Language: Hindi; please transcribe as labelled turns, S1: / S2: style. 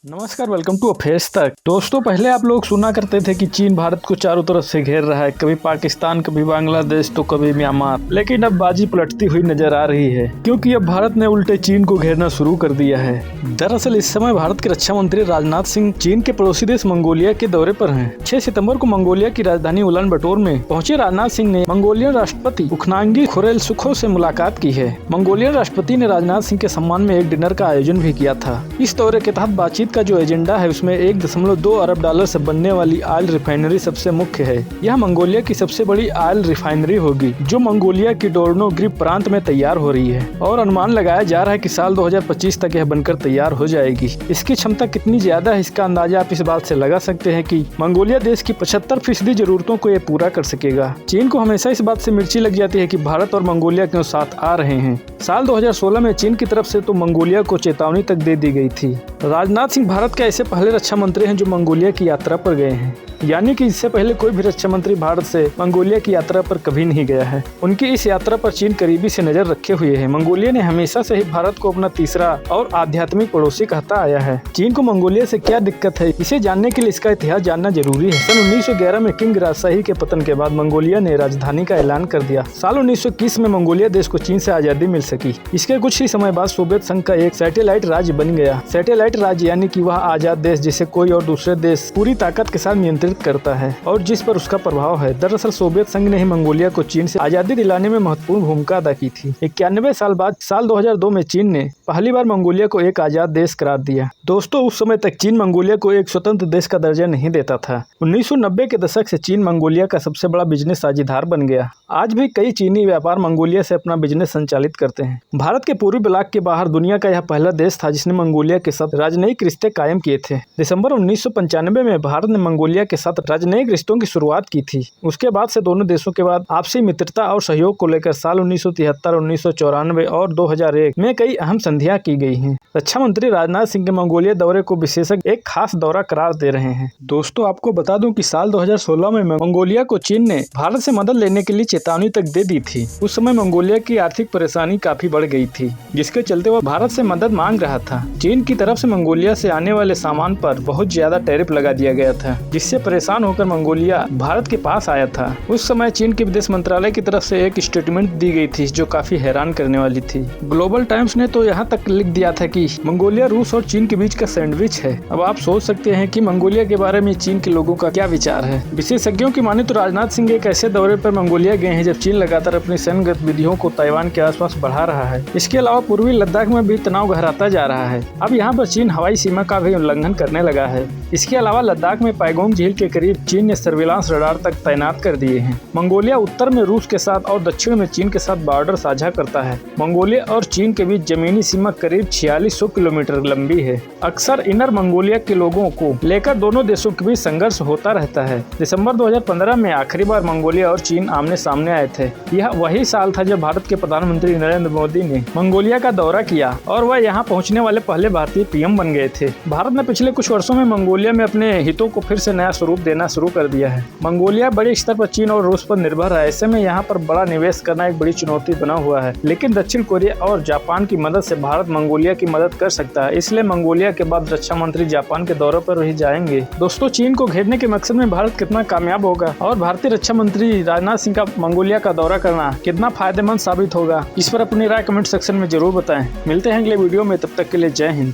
S1: नमस्कार, वेलकम टू अफेयर्स तक। दोस्तों, पहले आप लोग सुना करते थे कि चीन भारत को चारों तरफ से घेर रहा है, कभी पाकिस्तान, कभी बांग्लादेश तो कभी म्यांमार। लेकिन अब बाजी पलटती हुई नजर आ रही है, क्योंकि अब भारत ने उल्टे चीन को घेरना शुरू कर दिया है। दरअसल इस समय भारत के रक्षा मंत्री राजनाथ सिंह चीन के पड़ोसी देश मंगोलिया के दौरे पर हैं। 6 सितंबर को मंगोलिया की राजधानी उलानबटोर में पहुंचे राजनाथ सिंह ने मंगोलियन राष्ट्रपति उखनांगी खुरेलसुखो से मुलाकात की है। मंगोलियन राष्ट्रपति ने राजनाथ सिंह के सम्मान में एक डिनर का आयोजन भी किया था। इस दौरे के तहत बातचीत का जो एजेंडा है उसमें $1.2 अरब से बनने वाली ऑयल रिफाइनरी सबसे मुख्य है। यह मंगोलिया की सबसे बड़ी ऑयल रिफाइनरी होगी, जो मंगोलिया की डोर्नो ग्रिप प्रांत में तैयार हो रही है और अनुमान लगाया जा रहा है कि साल 2025 तक यह बनकर तैयार हो जाएगी। इसकी क्षमता कितनी ज्यादा है, इसका अंदाजा आप इस बात से लगा सकते हैं कि मंगोलिया देश की 75% जरूरतों को ये पूरा कर सकेगा। चीन को हमेशा इस बात से मिर्ची लग जाती है कि भारत और मंगोलिया क्यों साथ आ रहे हैं। साल 2016 में चीन की तरफ से तो मंगोलिया को चेतावनी तक दे दी गई थी। राजनाथ सिंह भारत के ऐसे पहले रक्षा मंत्री हैं जो मंगोलिया की यात्रा पर गए हैं, यानी कि इससे पहले कोई भी रक्षा मंत्री भारत से मंगोलिया की यात्रा पर कभी नहीं गया है। उनकी इस यात्रा पर चीन करीबी से नजर रखे हुए है। मंगोलिया ने हमेशा से ही भारत को अपना तीसरा और आध्यात्मिक पड़ोसी कहता आया है। चीन को मंगोलिया से क्या दिक्कत है, इसे जानने के लिए इसका इतिहास जानना जरूरी है। सन 1911 में किंग राजशाही के पतन के बाद मंगोलिया ने राजधानी का ऐलान कर दिया। साल 1921 में मंगोलिया देश को चीन से आजादी मिल सकी। इसके कुछ ही समय बाद सोवियत संघ का एक सैटेलाइट राज्य बन गया। सैटेलाइट राज्य यानी कि वह आजाद देश जिसे कोई और दूसरे देश पूरी ताकत के साथ नियंत्रित करता है और जिस पर उसका प्रभाव है। दरअसल सोवियत संघ ने ही मंगोलिया को चीन से आजादी दिलाने में महत्वपूर्ण भूमिका अदा की थी। 91 साल बाद साल 2002 में चीन ने पहली बार मंगोलिया को एक आजाद देश करार दिया। दोस्तों, उस समय तक चीन मंगोलिया को एक स्वतंत्र देश का दर्जा नहीं देता था। 1990 के दशक से चीन मंगोलिया का सबसे बड़ा बिजनेस साझेदार बन गया। आज भी कई चीनी व्यापार मंगोलिया से अपना बिजनेस संचालित करते हैं। भारत के पूर्वी ब्लॉक के बाहर दुनिया का यह पहला देश था जिसने मंगोलिया के साथ राजनयिक रिश्ते कायम किए थे। दिसंबर 1995 में भारत ने मंगोलिया के साथ राजनयिक रिश्तों की शुरुआत की थी। उसके बाद से दोनों देशों के बाद आपसी मित्रता और सहयोग को लेकर साल 1973, 1994 और 2001 में कई अहम संधियां की गई हैं। रक्षा मंत्री राजनाथ सिंह के मंगोलिया दौरे को विशेषज्ञ एक खास दौरा करार दे रहे हैं। दोस्तों, आपको बता दूं कि साल 2016 में मंगोलिया को चीन ने भारत से मदद लेने के लिए चेतावनी तक दे दी थी। उस समय मंगोलिया की आर्थिक परेशानी काफी बढ़ गई थी, जिसके चलते वह भारत से मदद मांग रहा था। चीन की तरफ से मंगोलिया से आने वाले सामान पर बहुत ज्यादा टैरिफ लगा दिया गया था, जिससे परेशान होकर मंगोलिया भारत के पास आया था। उस समय चीन के विदेश मंत्रालय की तरफ से एक स्टेटमेंट दी गई थी जो काफी हैरान करने वाली थी। ग्लोबल टाइम्स ने तो यहाँ तक लिख दिया था कि मंगोलिया रूस और चीन के बीच का सैंडविच है। अब आप सोच सकते हैं कि मंगोलिया के बारे में चीन के लोगों का क्या विचार है। विशेषज्ञों की माने तो राजनाथ सिंह एक ऐसे दौरे पर मंगोलिया गए हैं जब चीन लगातार अपनी सैन्य गतिविधियों को ताइवान के आसपास बढ़ा रहा है। इसके अलावा पूर्वी लद्दाख में भी तनाव गहराता जा रहा है। अब यहाँ पर चीन हवाई सीमा का भी उल्लंघन करने लगा है। इसके अलावा लद्दाख में पैगोंग झील के करीब चीन ने सर्विलांस रडार तक तैनात कर दिए हैं। मंगोलिया उत्तर में रूस के साथ और दक्षिण में चीन के साथ बॉर्डर साझा करता है। मंगोलिया और चीन के बीच जमीनी सीमा करीब 4600 किलोमीटर लंबी है। अक्सर इनर मंगोलिया के लोगों को लेकर दोनों देशों के बीच संघर्ष होता रहता है। दिसंबर 2015 में आखिरी बार मंगोलिया और चीन आमने सामने आए थे। यह वही साल था जब भारत के प्रधानमंत्री नरेंद्र मोदी ने मंगोलिया का दौरा किया और वह यहाँ पहुँचने वाले पहले भारतीय पीएम बन गए थे। भारत ने पिछले कुछ वर्षों में मंगोलिया में अपने हितों को फिर से नया स्वरूप देना शुरू कर दिया है। मंगोलिया बड़े स्तर पर चीन और रूस पर निर्भर है। ऐसे में यहाँ पर बड़ा निवेश करना एक बड़ी चुनौती बना हुआ है, लेकिन दक्षिण कोरिया और जापान की मदद से भारत मंगोलिया की मदद कर सकता है। इसलिए मंगोलिया के बाद रक्षा मंत्री जापान के दौरे पर भी जाएंगे। दोस्तों, चीन को घेरने के मकसद में भारत कितना कामयाब होगा और भारतीय रक्षा मंत्री राजनाथ सिंह का मंगोलिया का दौरा करना कितना फायदेमंद साबित होगा, इस पर अपनी राय कमेंट सेक्शन में जरूर बताएं। मिलते हैं अगले वीडियो में, तब तक के लिए जय हिंद।